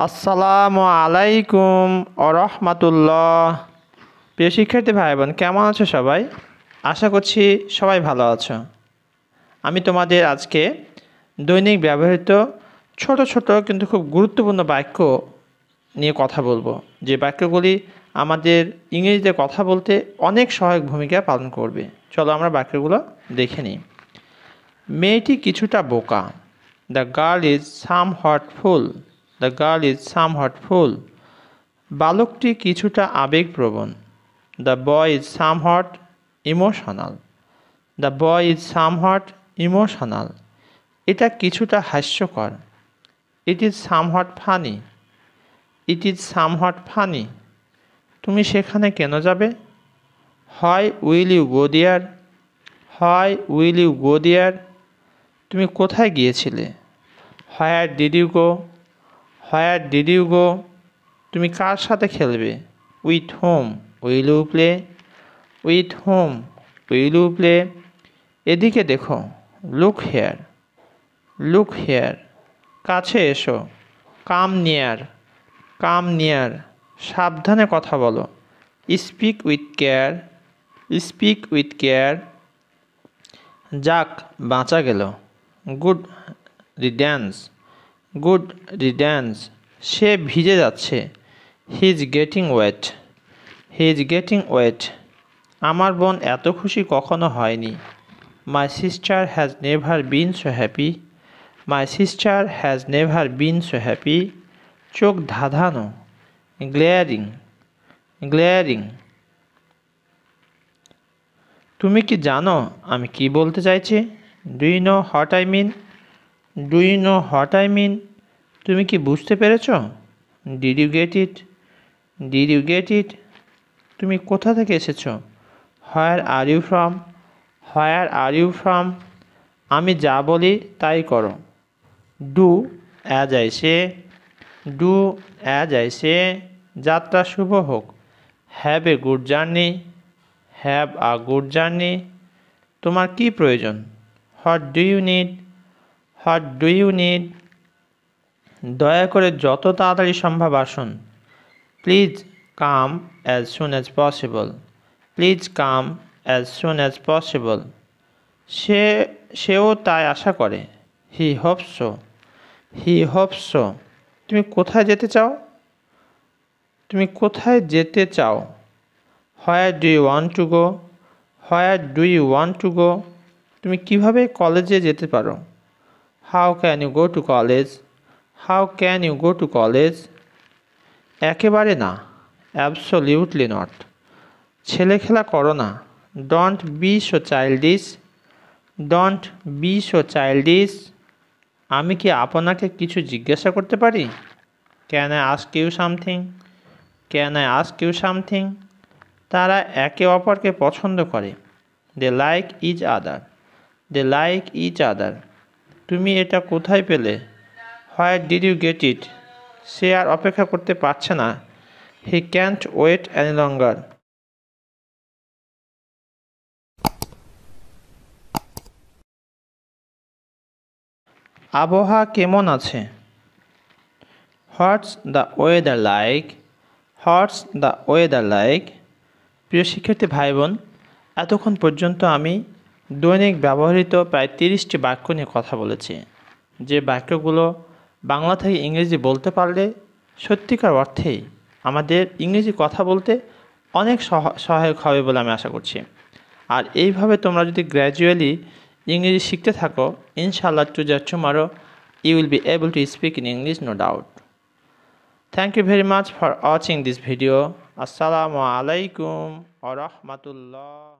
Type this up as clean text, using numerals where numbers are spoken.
আসসালামু আলাইকুম ওরহমাতুল্লাহ। প্রিয় শিক্ষার্থী ভাই বোন, কেমন আছো সবাই? আশা করছি সবাই ভালো আছো। আমি তোমাদের আজকে দৈনিক ব্যবহৃত ছোট ছোট কিন্তু খুব গুরুত্বপূর্ণ বাক্য নিয়ে কথা বলবো, যে বাক্যগুলি আমাদের ইংরেজিতে কথা বলতে অনেক সহায়ক ভূমিকা পালন করবে। চলো আমরা বাক্যগুলো দেখে নিই। মেয়েটি কিছুটা বোকা। The girl is somewhat fool. The girl is somewhat fool. বালকটি কিছুটা আবেগপ্রবণ। The boy is somewhat emotional. The boy is somewhat emotional. এটা কিছুটা হাস্যকর। It is somewhat funny. It is somewhat funny. তুমি সেখানে কেন যাবে? হয় উইল ইউ গো দেয়ার। হয় উইল ইউ গো দেয়ার। তুমি কোথায় গিয়েছিলে? Where did you go. Where did you go. তুমি কার সাথে খেলবে? With whom will you play. With whom will you play. এদিকে দেখো। Look here. Look here. কাছে এসো। Come near. Come near. সাবধানে কথা বলো। Speak with care. Speak with care. যাক, বাঁচা গেল। গুড রিড্যান্স। গুড রিড্যান্স। সে ভিজে যাচ্ছে। He is getting wait. He is getting wait. আমার বোন এত খুশি কখনো হয়নি। My sister has never been so happy. My sister has never been so happy. চোখ ধাঁধানো। গ্লেয়ারিং। গ্লেয়ারিং। তুমি কি জানো আমি কি বলতে চাইছি? Do you know what I mean. Do you know what I mean. তুমি কি বুঝতে পেরেছ? Did you get it. Did you get it. তুমি কোথা থেকে এসেছো? Where are you from. Where are you from. আমি যা বলি তাই করো। Do as I say. Do as I say. যাত্রা শুভ হোক। Have a good journey. Have a good journey. তোমার কি প্রয়োজন? What do you need. What do you need. দয়া করে যত তাড়াতাড়ি সম্ভব আসুন। Please come as soon as possible. Please come as soon as possible. সেও তাই আশা করে। He hopes so. He hopes so. তুমি কোথায় যেতে চাও? তুমি কোথায় যেতে চাও? Where do you want to go. Where do you want to go. তুমি কিভাবে কলেজে যেতে পারো? How can you go to college. How can you go to college. একেবারে না। Absolutely not. ছেলে খেলা করো না। Don't be so childish. Don't be so childish. আমি কি আপনাকে কিছু জিজ্ঞাসা করতে পারি? Can I ask you something. Can I ask you something. তারা একে অপরকে পছন্দ করে। They like each other. They like each other. তুমি এটা কোথায় পেলে? Where did you get it. সে আর অপেক্ষা করতে পারছে না। He can't wait any longer. আবহাওয়া কেমন আছে? What's the weather like. What's the weather like. প্রিয় শিক্ষার্থী ভাই বোন, এতক্ষণ পর্যন্ত আমি দৈনিক ব্যবহৃত প্রায় 30টি বাক্য নিয়ে কথা বলেছি, যে বাক্যগুলো বাংলা থেকে ইংরেজি বলতে পারলে সত্যিকার অর্থেই আমাদের ইংরেজি কথা বলতে অনেক সহায়ক হবে বলে আমি আশা করছি। আর এইভাবে তোমরা যদি গ্র্যাজুয়ালি ইংরেজি শিখতে থাকো, ইনশাআল্লাহ tomorrow you will be able to speak in English, no doubt. Thank you very much for watching this video. Assalamu alaikum wa rahmatullah.